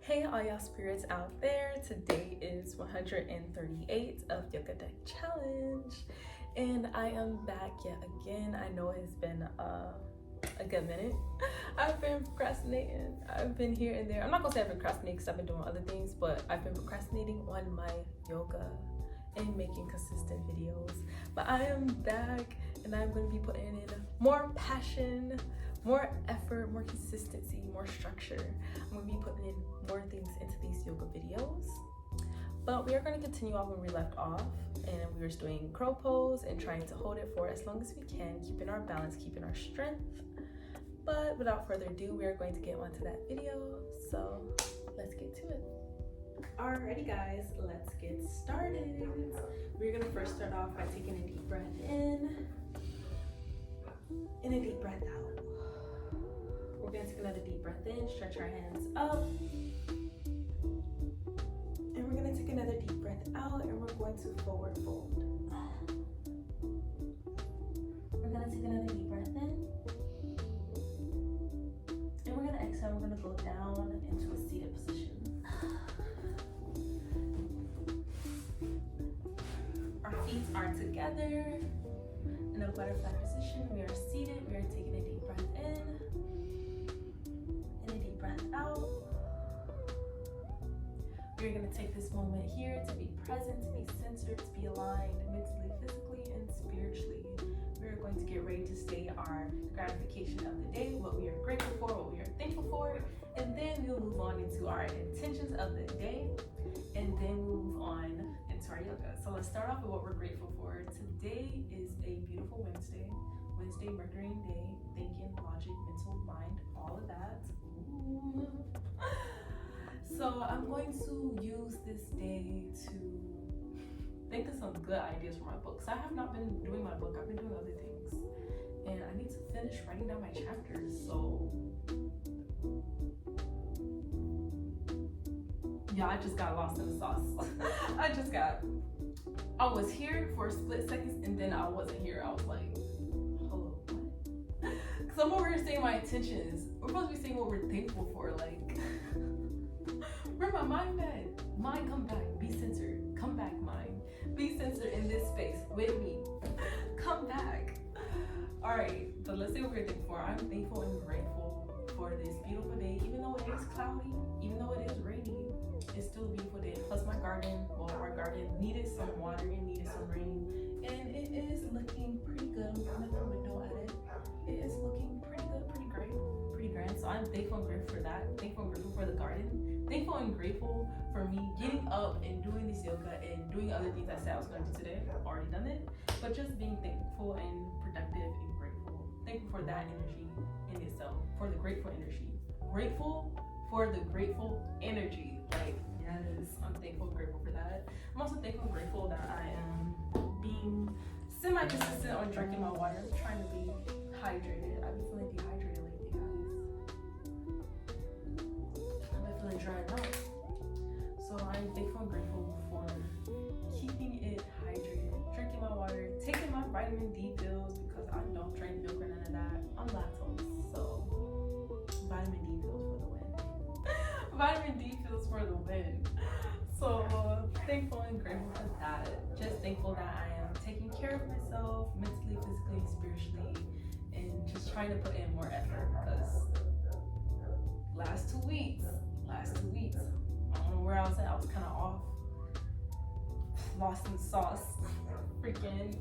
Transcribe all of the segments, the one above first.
Hey all y'all spirits out there, today is 138 of Yoga Deck Challenge and I am back yet again. I know it's been a good minute. I've been procrastinating. I've been here and there. I'm not gonna say I've been procrastinating because I've been doing other things, but I've been procrastinating on my yoga and making consistent videos. But I am back and I'm going to be putting in more passion, more effort, more consistency, more structure. I'm going to be putting in more things into these yoga videos. But we are going to continue off where we left off, and we were just doing crow pose and trying to hold it for as long as we can, keeping our balance, keeping our strength. But without further ado, we are going to get onto that video. So let's get to it. Alrighty guys, let's get started. We're going to first start off by taking a deep breath in and a deep breath out. We're going to take another deep breath in, stretch our hands up. And we're going to take another deep breath out and we're going to forward fold. We're going to take another deep breath in. And we're going to exhale, we're going to go down into a seated position. Our feet are together in a butterfly position. We are seated. We are taking a deep breath in and a deep breath out. We're going to take this moment here to be present, to be centered, to be aligned mentally, physically, and spiritually. We're going to get ready to state our gratification of the day, what we are grateful for, what we are thankful for, and then we'll move on into our intentions of the day, and then we'll move on into our yoga. So let's start off with what we're grateful for. Today is a beautiful Wednesday, Mercury day, thinking, logic, mental, mind, all of that. Ooh. So I'm going to use this day to think of some good ideas for my book. So I have not been doing my book, I've been doing other things. And I need to finish writing down my chapters, so yeah, I just got lost in the sauce. I was here for a split second and then I wasn't here. I was like, hello, what? Because I'm over here saying my intentions. We're supposed to be saying what we're thankful for, like, where my mind at? Mind, come back, be centered. Come back, mind. Be centered in this space with me. Come back. All right, so let's see what we're thankful for. I'm thankful and grateful for this beautiful day. Even though it is cloudy, even though it is rainy, it's still a beautiful day. Plus my garden, well, our garden needed some water, it needed some rain, and it is looking pretty good. I'm looking at the window at it. It is looking pretty good, pretty great, pretty grand. So I'm thankful and grateful for that. Thankful and grateful for the garden. Thankful and grateful for me getting up and doing this yoga and doing other things I said I was going to do today. I've already done it, but just being thankful and productive and grateful. Thankful for that energy in itself, for the grateful energy. Grateful for the grateful energy. Like, yes, I'm thankful and grateful for that. I'm also thankful and grateful that I am being semi-consistent on drinking my water. I'm trying to be hydrated. I've been feeling dehydrated lately, guys. I've been feeling dried out. So I'm thankful and grateful for keeping it hydrated, drinking my water, taking my vitamin D pills because I don't drink milk or none of that. I'm lactose, so vitamin D pills for the win. Vitamin D pills for the win. So thankful and grateful for that. Just thankful that I am taking care of myself mentally, physically, spiritually, and just trying to put in more effort because last two weeks, I don't know where I was at. I was kind of off, lost in the sauce, freaking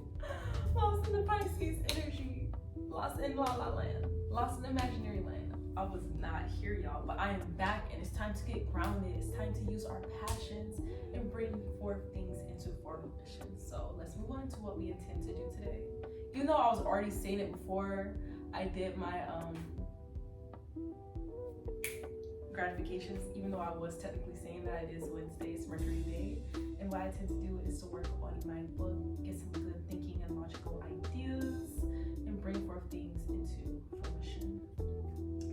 lost in the Pisces energy, lost in La La Land, lost in imaginary land. I was not here, y'all, but I am back and it's time to get grounded. It's time to use our passions and bring forth things into fruition. So let's move on to what we intend to do today. Even though I was already saying it before I did my gratifications, even though I was technically saying that it is Wednesday, it's Mercury day, and what I tend to do is to work on my book, get some good thinking and logical ideas, and bring forth things into fruition.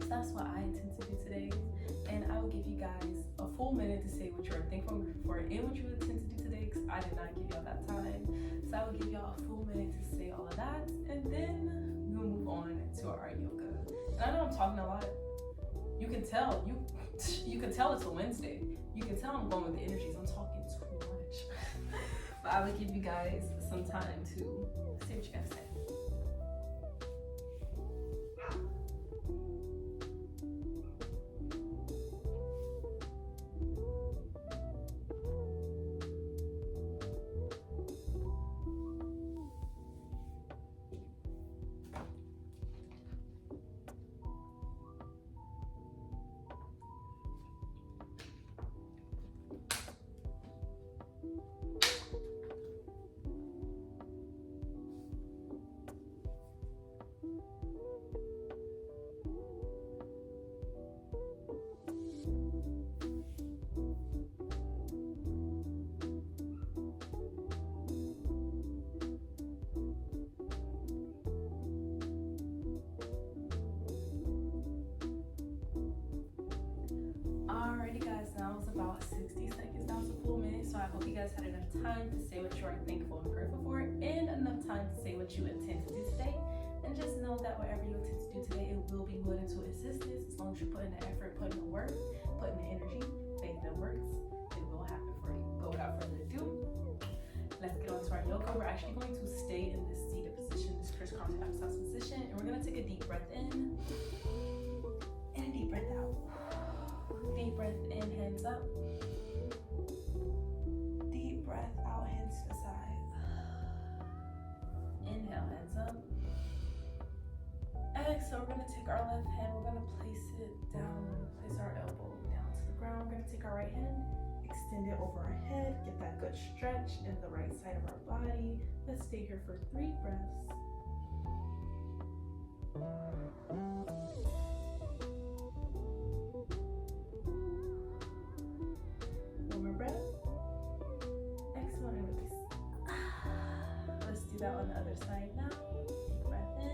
So that's what I intend to do today, and I will give you guys a full minute to say what you're thankful for and what you intend to do today, because I did not give y'all that time. So I will give y'all a full minute to say all of that, and then we'll move on to our yoga. And I know I'm talking a lot, You can tell. You can tell it's a Wednesday. You can tell I'm going with the energies. I'm talking too much. But I would give you guys some time to see what you gotta say. Alrighty guys, now it's about 60 seconds down to full minute, so I hope you guys had enough time to say what you are thankful and grateful for, and enough time to say what you intend to do today. And just know that whatever you intend to do today, it will be willing to assistance as long as you put in the effort, put in the work, put in the energy, faith that works, it will happen for you. But without further ado, let's get on to our yoga. We're actually going to stay in this seated position, this crisscross applesauce position, and we're going to take a deep breath in and a deep breath out. Deep breath in, hands up. Deep breath out, hands to the side. Inhale, hands up. Exhale, we're going to take our left hand, we're going to place it down, place our elbow down to the ground. We're going to take our right hand, extend it over our head, get that good stretch in the right side of our body. Let's stay here for 3 breaths. One more breath. Exhale and release. Let's do that on the other side now. Deep breath in.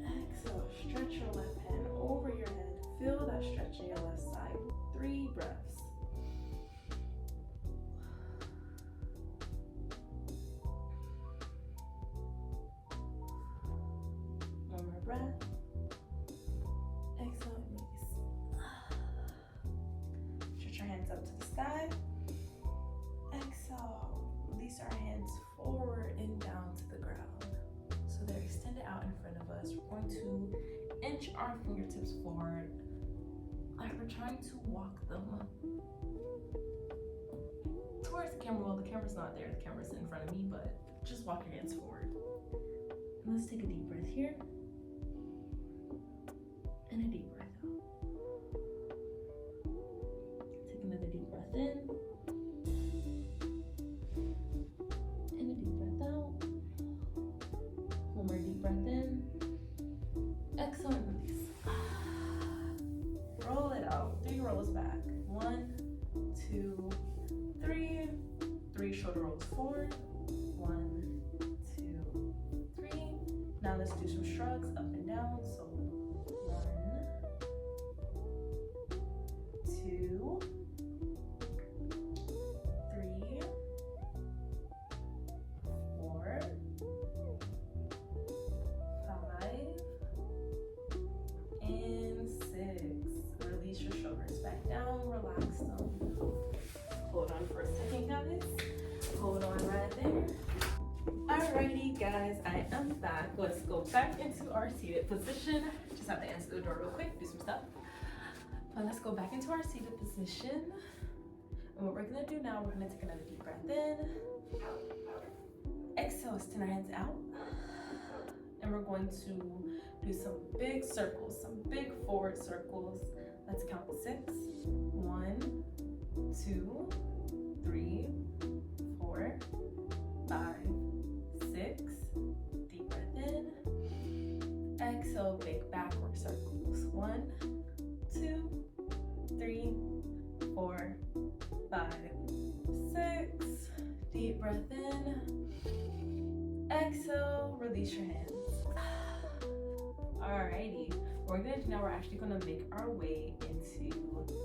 Exhale, stretch your left hand over your head. Feel that stretch in your left side. 3 breaths. One more breath. Exhale and release. Stretch your hands up to the sky. Exhale. Release our hands forward and down to the ground. So they're extended out in front of us. We're going to inch our fingertips forward like we're trying to walk them towards the camera. Well, the camera's not there, the camera's in front of me, but just walk your hands forward. And let's take a deep breath here and a deep breath out. Take another deep breath in and a deep breath out. One more deep breath in. Exhale and release. Roll it out. 3 rolls back. 1, 2, 3. 3 shoulder rolls forward. 1, 2, 3. Now let's do some shrugs up and down. So 1, 2, 3, 4, 5, and 6. Release your shoulders back down, relax them. Hold on for a second, guys. Hold on right there. Alrighty, guys, I am back. Let's go back into our seated position. Just have to answer the door real quick, do some stuff. But let's go back into our seated position. And what we're gonna do now, we're gonna take another deep breath in. Exhale, extend our hands out. And we're going to do some big circles, some big forward circles. Let's count to 6. 1, 2, 3, 4, 5, 6. Deep breath in. Exhale, big backward circles. 1, 2, 3, 4, 5, 6. Deep breath in. Exhale, release your hands. Alrighty, what we're gonna do now, we're actually gonna make our way into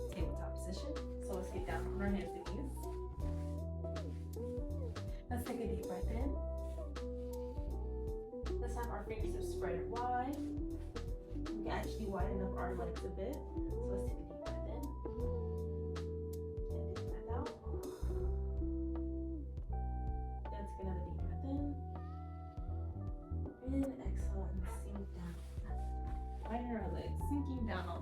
tabletop position. So let's get down on our hands and knees. Let's take a deep breath in. Let's just have our fingertips spread wide. We can actually widen up our legs a bit. So let's take a deep breath in. And deep breath out. Then take another deep breath in. And exhale and sink down. Widen our legs, sinking down.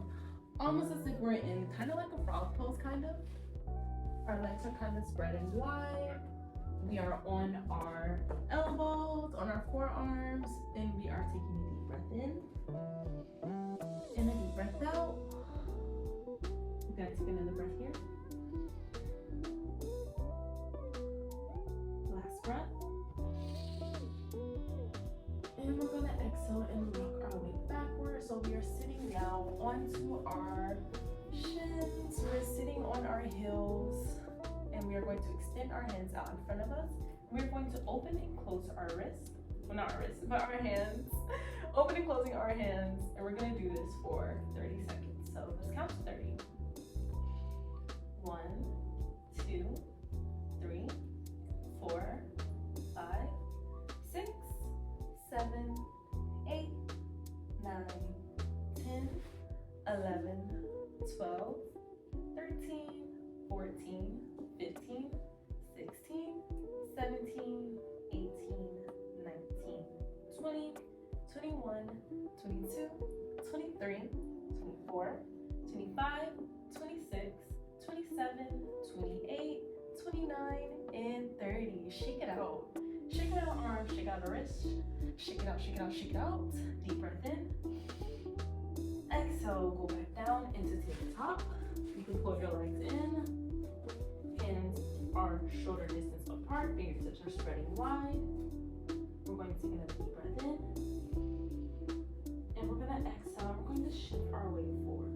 Almost as if we're in kind of like a frog pose, kind of. Our legs are kind of spreading wide. We are on our elbows, on our forearms, and we are taking a deep breath in and a deep breath out. We're gonna take another breath here. Last breath. And we're gonna exhale and rock our way backwards. So we are sitting now onto our shins. We're sitting on our heels. And we are going to extend our hands out in front of us. We're going to open and close our wrists. Well, not our wrists, but our hands. Open and closing our hands. And we're going to do this for 30 seconds. So let's count to 30. 1, 2, 3, 4, 5, 6, 7, 8, 9, 10, 11, 12, 13, 14, 15, 16, 17, 18, 19, 20, 21, 22, 23, 24, 25, 26, 27, 28, 29, and 30. Shake it out. Shake it out, arms, shake out the wrist. Shake it out, shake it out, shake it out. Deep breath in. Exhale, go back down into tabletop. You can pull your legs in. Hands are shoulder distance apart. Fingertips are spreading wide. We're going to take another deep breath in. And we're going to exhale. We're going to shift our way forward.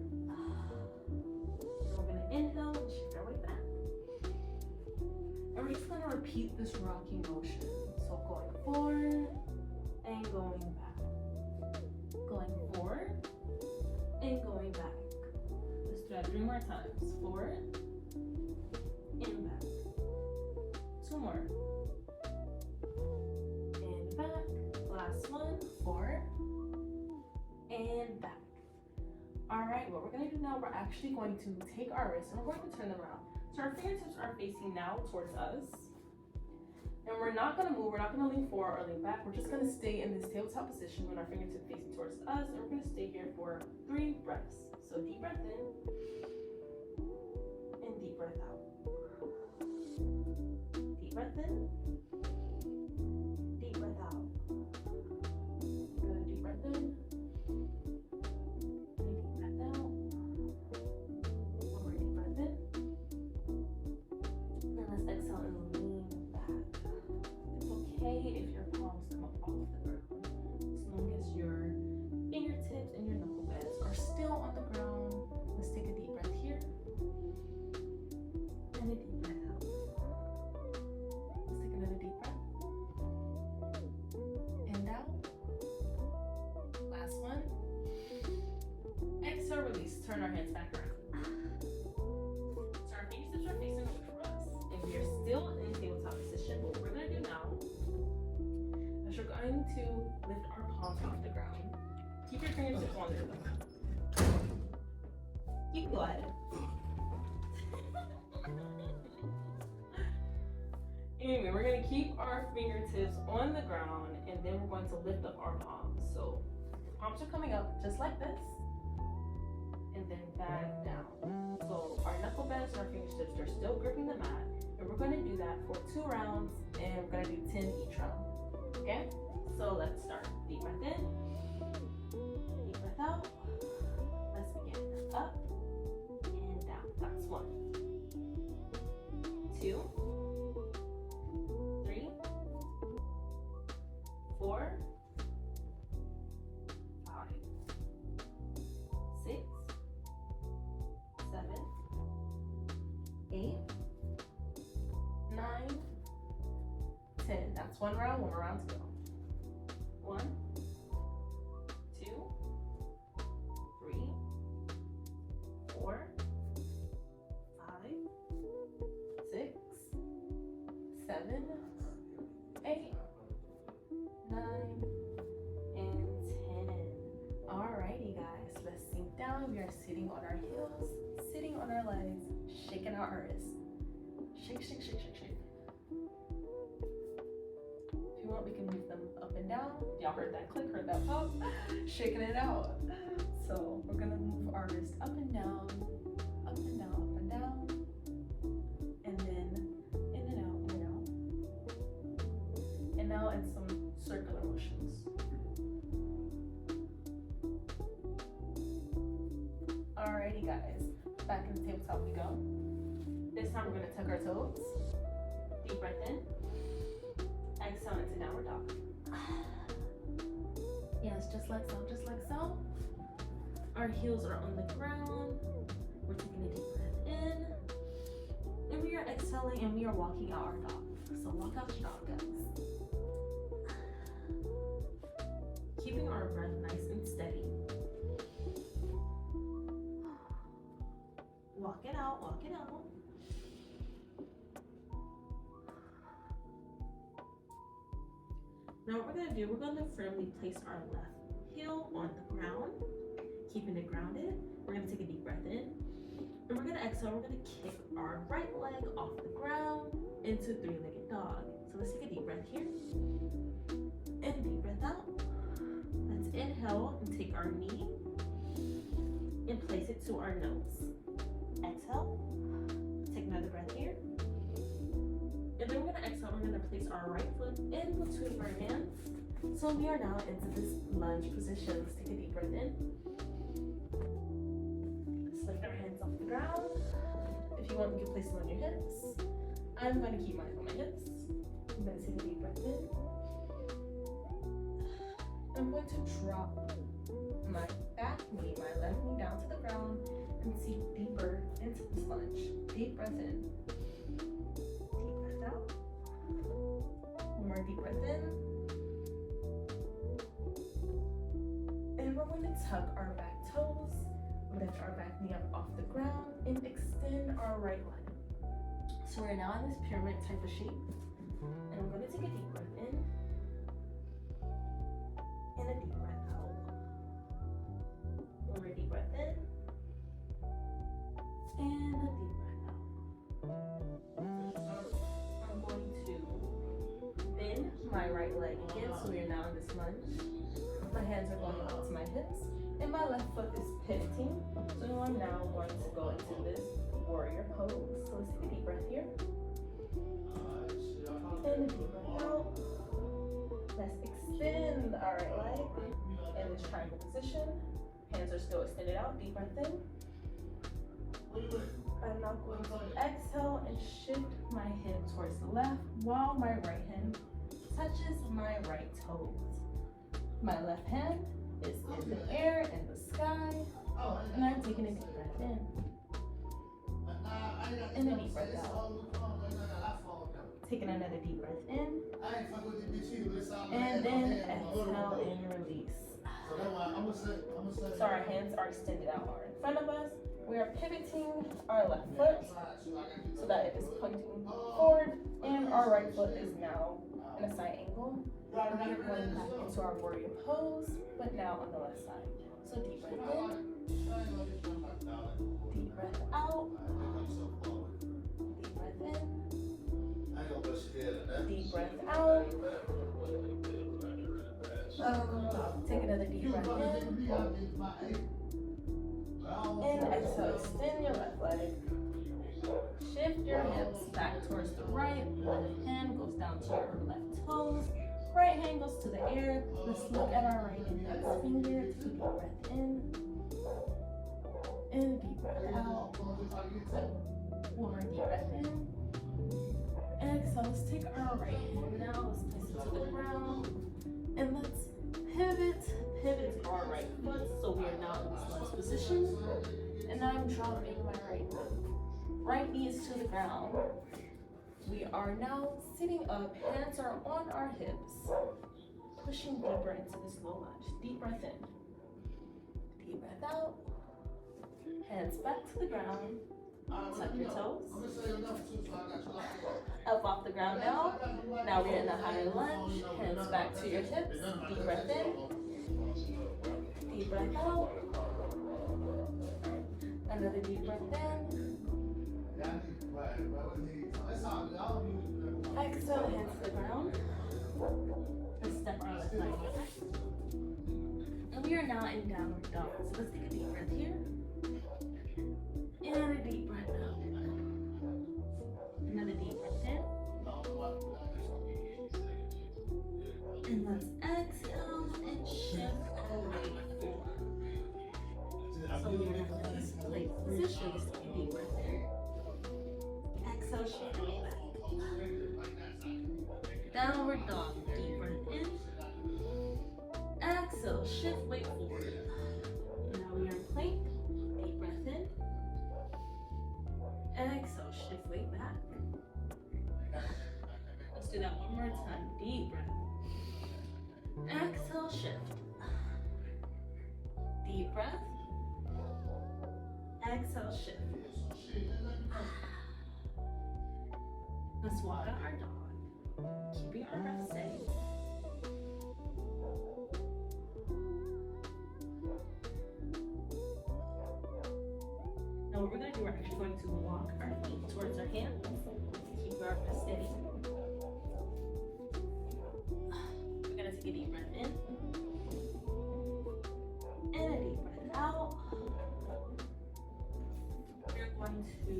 We're going to inhale and shift our way back. And we're just going to repeat this rocking motion. So going forward and going back. Going forward and going back. Let's do that 3 more times. Forward and back. 2 more. And back. Last one. Forward and back. Alright, what we're going to do now, we're actually going to take our wrists and we're going to turn them around. So our fingertips are facing now towards us. And we're not going to move, we're not going to lean forward or lean back. We're just going to stay in this tabletop position with our fingertips facing towards us. And we're going to stay here for 3 breaths. So deep breath in and deep breath out. Deep breath in, deep breath out. Another deep breath in, and a deep breath out. One more deep breath in. And let's exhale and lean back. It's okay if your palms come up off the ground, as long as your fingertips and your knuckle pads are still on the ground. Let's take a deep breath here and a deep breath out. Let's take another deep breath and out. Last one. Exhale, release. Turn our hands back around. So our fingertips are facing away from us, and we are still in tabletop position. What we're going to do now is we're going to lift our palms off the ground. Keep your fingertips on there though. You can go ahead. Anyway, we're going to keep our fingertips on the ground and then we're going to lift up our palms. So the palms are coming up just like this and then back down. So our knuckle pads and our fingertips are still gripping the mat, and we're going to do that for 2 rounds and we're going to do 10 each round. Okay? So let's start. Deep breath in, deep breath out. Let's begin. Up and down. That's 1, 2, 3, 4, 5, 6, 7, 8, 9, 10. That's 1 round. 1 more round to go. 1, 2, 3, 4, 5, 6, 7, 8, 9, now we are sitting on our heels, sitting on our legs, shaking out our wrists. Shake, shake, shake, shake, shake. If you want, we can move them up and down. Y'all heard that click, heard that pop? Shaking it out. So we're gonna move our wrist up and down, up and down, up and down. And then in and out, in and out. And now in some circular motions. Alrighty guys, back in the tabletop we go. This time we're gonna tuck our toes. Deep breath in. Exhale into downward dog. Yes, just like so, just like so. Our heels are on the ground. We're taking a deep breath in. And we are exhaling and we are walking out our dog. So walk out your dog, guys. Keeping our breath nice and steady. Walk it out, walk it out. Now what we're gonna do, we're gonna firmly place our left heel on the ground, keeping it grounded. We're gonna take a deep breath in. And we're gonna exhale, we're gonna kick our right leg off the ground into three-legged dog. So let's take a deep breath here. And a deep breath out. Let's inhale and take our knee and place it to our nose. Exhale. Take another breath here. And then we're gonna exhale, we're gonna place our right foot in between our hands. So we are now into this lunge position. Let's take a deep breath in. Let's lift our hands off the ground. If you want, you can place them on your hips. I'm gonna keep mine on my hips. I'm gonna take a deep breath in. I'm going to drop my back knee, my left knee down to the ground and sink deeper into this lunge. Deep breath in. Deep breath out. One more deep breath in. And we're going to tuck our back toes, lift our back knee up off the ground, and extend our right leg. So we're now in this pyramid type of shape. And I'm going to take a deep breath in. And a deep breath out. One more deep breath in. And a deep breath out. I'm going to bend my right leg again, so we are now in this lunge. My hands are going up to my hips, and my left foot is pivoting. So I'm now going to go into this warrior pose. So let's take a deep breath here. And a deep breath out. Let's extend our right leg in this triangle position. Hands are still extended out. Deep breath in. I'm now going to exhale and shift my hip towards the left while my right hand touches my right toes. My left hand is in the air, in the sky, and I'm taking a deep breath in. And a deep breath out. Taking another deep breath in. And then exhale and release. So our hands are extended out hard in front of us. We are pivoting our left foot so that it is pointing forward, and our right foot is now in a side angle. And we are going back into our warrior pose, but now on the left side. So deep breath in, deep breath out, deep breath in, deep breath out. Take another deep breath in. And exhale, extend your left leg. Shift your hips back towards the right. Left hand goes down to your left toes. Right hand goes to the air. Let's look at our right index finger. Take a deep breath in. And a deep breath out. One more deep breath in. Exhale, let's take our right hand now. Let's place it to the ground. And let's pivot our right foot, so we are now in this lunge position. And I'm dropping my right knee. Right knee is to the ground. We are now sitting up, hands are on our hips, pushing deeper into this low lunge. Deep breath in, deep breath out, hands back to the ground, tuck your toes, up off the ground now. Now we're in the higher lunge, hands back to your hips, deep breath in, deep breath out, Another deep breath in. Exhale, hands to the ground. Let's step our left leg back. And we are now in downward dog. So let's take a deep breath here. And a deep breath out. Another deep breath in. And let's exhale and shift our weight forward. So we are in this plank position. Just take a deep breath in. Exhale, shift our weight back. Downward dog. Deep breath in. Exhale, shift weight forward. Now we are in plank. Deep breath in. Exhale, shift weight back. Let's do that one more time. Deep breath. Exhale, shift. Deep breath. Exhale, shift. Let's walk out our dog, keeping our breath steady. Now what we're going to do, we're actually going to walk our feet towards our hands, keep our breath steady. We're going to take a deep breath in, and a deep breath out. We're going to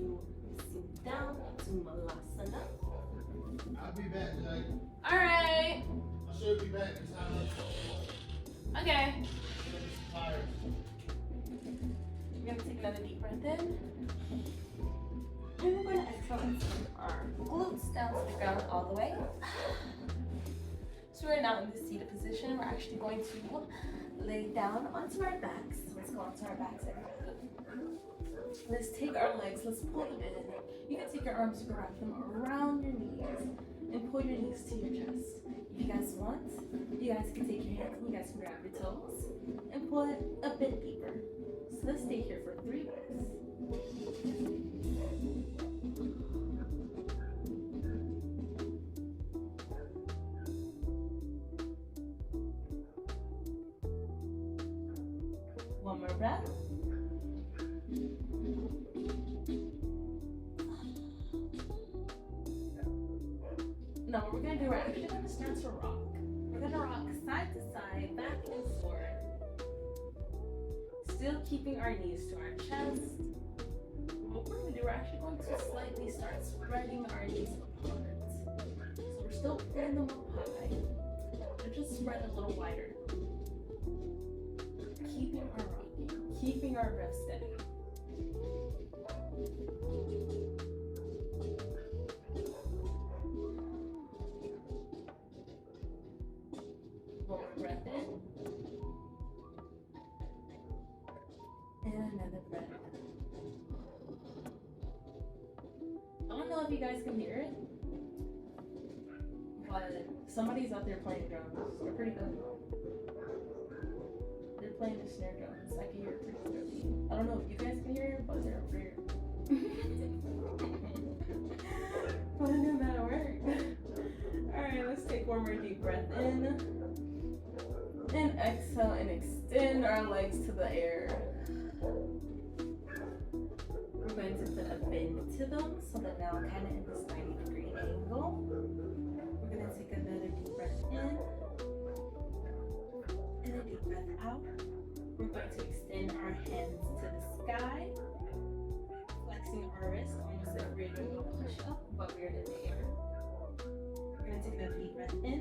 sit down to Malasana. I'll be back tonight. Alright. I should be back in time. Okay. I'm tired. We're going to take another deep breath in. And we're going to exhale and send our glutes down to the ground all the way. So we're now in the seated position. We're actually going to lay down onto our backs. Let's go onto our backs, everybody. Let's take our legs, let's pull them in. You can take your arms, you can wrap them around your knees and pull your knees to your chest. If you guys want, you guys can take your hands and you guys can grab your toes and pull it a bit deeper. So let's stay here for 3 breaths. One more breath. Now what we're going to do, we're actually going to start to rock. We're going to rock side to side, back and forth. Still keeping our knees to our chest. What we're going to do, we're actually going to slightly start spreading our knees apart. So we're still pulling them up high, but just spread a little wider. Keeping our rocking, keeping our breath steady. One more breath in. And another breath. I don't know if you guys can hear it, but somebody's out there playing drums. They're pretty good. They're playing the snare drums. I can hear it pretty clearly. I don't know if you guys can hear it, but they're weird. But no matter work. Alright, let's take one more deep breath in. And exhale and extend our legs to the air. We're going to put a bend to them so they're now kind of in this 90-degree angle. We're going to take another deep breath in and a deep breath out. We're going to extend our hands to the sky, flexing our wrists almost like we're doing a push up, but we're in the air. We're going to take another deep breath in.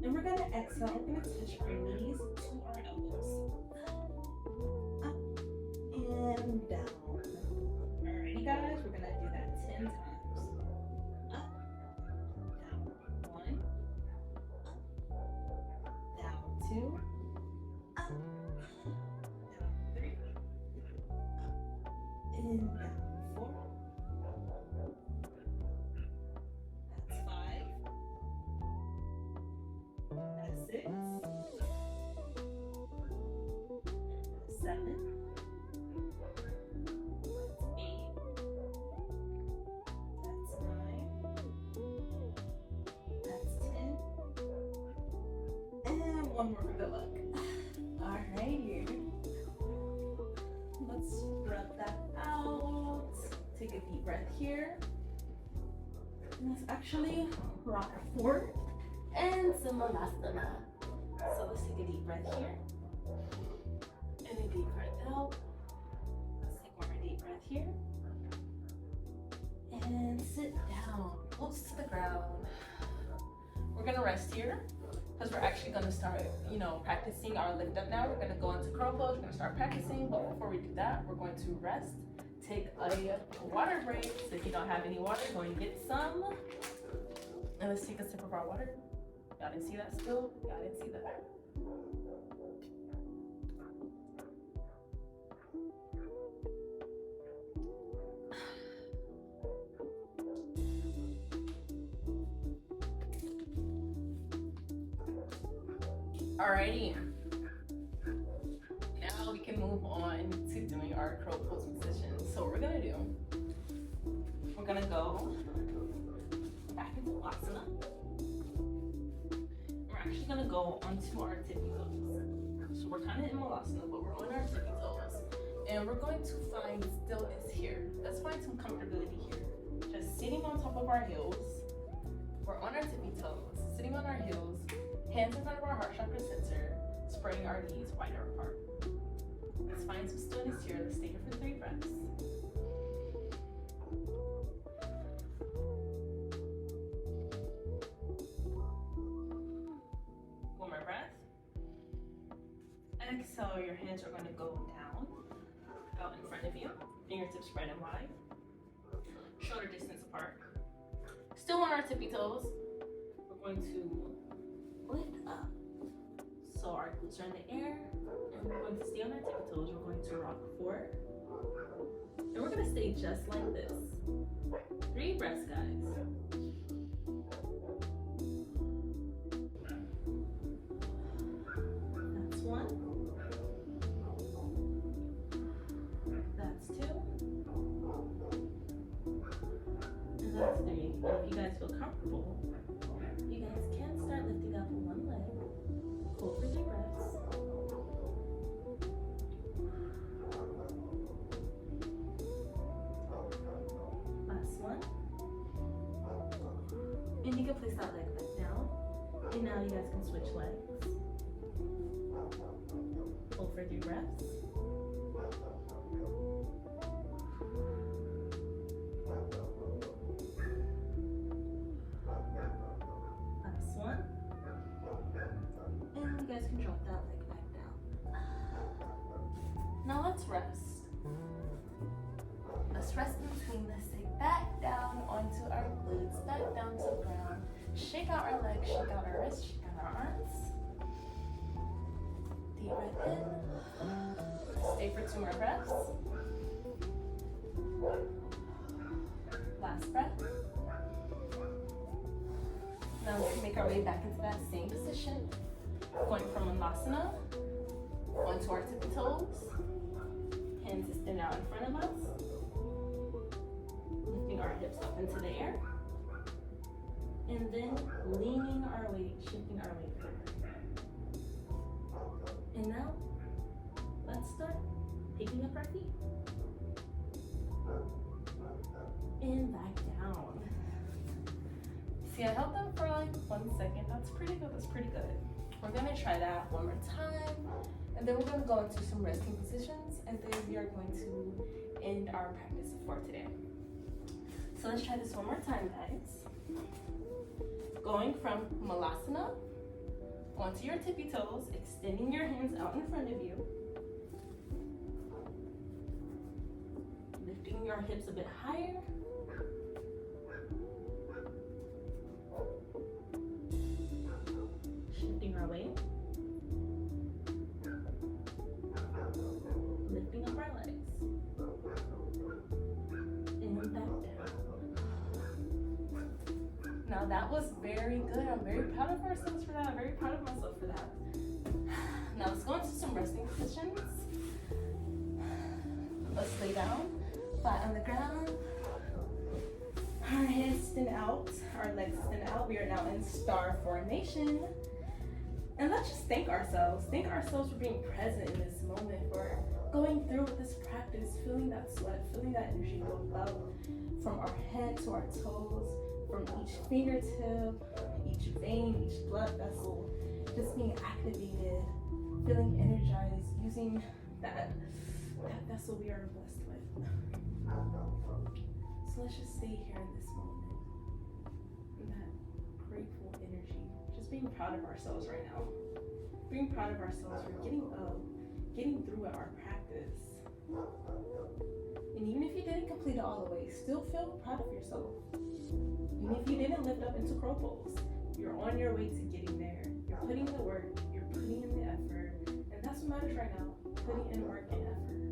And we're going to exhale. We're going to touch our knees to our elbows. Up and down. Alrighty guys, we're going to do that 10 times. Up, down. 1, up, down 2, up, down 3, up, and down 4. That's 5. That's 6. That's 7. That's 8. That's 9. That's 10. And one more for good luck. Alrighty. Let's take a deep breath here. And let's actually rock forward and Simalasana. So let's take a deep breath here. And a deep breath out. Let's take one more deep breath here. And sit down, close to the ground. We're gonna rest here because we're actually gonna start, practicing our lift up now. We're gonna go into crow pose, we're gonna start practicing, but before we do that, we're going to rest, take a water break. So if you don't have any water, go and get some. And let's take a sip of our water. Y'all didn't see that still? Y'all didn't see that. Alrighty, now we can move on to doing our crow pose position. So what we're gonna do, we're gonna go back into asana. We're actually gonna go onto our tippy toes. So we're kind of in malasana, but we're on our tippy toes. And we're going to find stillness here. Let's find some comfortability here. Just sitting on top of our heels. We're on our tippy toes, sitting on our heels. Hands in front of our heart chakra center, spreading our knees wider apart. Let's find some stillness here. Let's stay here for 3 breaths. One more breath. Exhale, your hands are going to go down, out in front of you. Fingertips spread and wide. Shoulder distance apart. Still on our tippy toes. We're going to lift up. So our glutes are in the air, and we're going to stay on our tippy toes. We're going to rock forward. And we're going to stay just like this. 3 breaths, guys. That's 1. That's 2. And that's 3. And if you guys feel comfortable, you guys can start lifting up one leg. Hold for 3 breaths. Last one. And you can place that leg back down. And now you guys can switch legs. Hold for 3 breaths. Last one. And you guys can drop that leg back down. Now let's rest. Let's rest in between. Let's take back down onto our glutes, back down to the ground. Shake out our legs, shake out our wrists, shake out our arms. Deep breath in. Stay for 2 more breaths. Last breath. Now we can make our way back into that same position. Going from Anasana onto our tippy toes. Hands extend out in front of us. Lifting our hips up into the air. And then leaning our weight, shifting our weight forward. And now, let's start picking up our feet. And back down. See, I held them for like 1 second. That's pretty good, that's pretty good. We're gonna try that one more time. And then we're gonna go into some resting positions. And then we are going to end our practice for today. So let's try this one more time, guys. Going from Malasana onto your tippy toes, extending your hands out in front of you. Lifting your hips a bit higher. Shifting our weight. Lifting up our legs. And back down. Now that was very good. I'm very proud of ourselves for that. I'm very proud of myself for that. Now let's go into some resting positions. Let's lay down, flat on the ground. Our hands extend out, our legs extend out. We are now in star formation. And let's just thank ourselves. Thank ourselves for being present in this moment, for going through with this practice, feeling that sweat, feeling that energy build up from our head to our toes, from each fingertip, each vein, each blood vessel, just being activated, feeling energized, using that vessel we are blessed with. So let's just stay here in this moment, in that grateful energy, just being proud of ourselves right now, being proud of ourselves for getting up, getting through our practice. And even if you didn't complete it all the way, still feel proud of yourself. Even if you didn't lift up into crow pose, you're on your way to getting there. You're putting the work, you're putting in the effort, and that's what matters right now, putting in work and effort.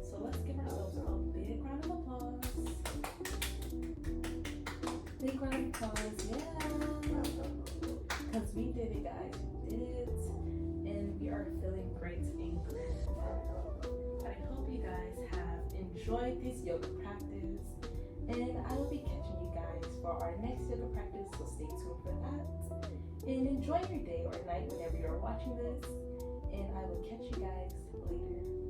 So let's give ourselves a big round of applause. Big round of applause, yeah. Because we did it, guys, we did it, and we are feeling great and good. I hope you guys have enjoyed this yoga practice, and I will be catching you guys for our next yoga practice, so stay tuned for that. And enjoy your day or night whenever you're watching this, and I will catch you guys later.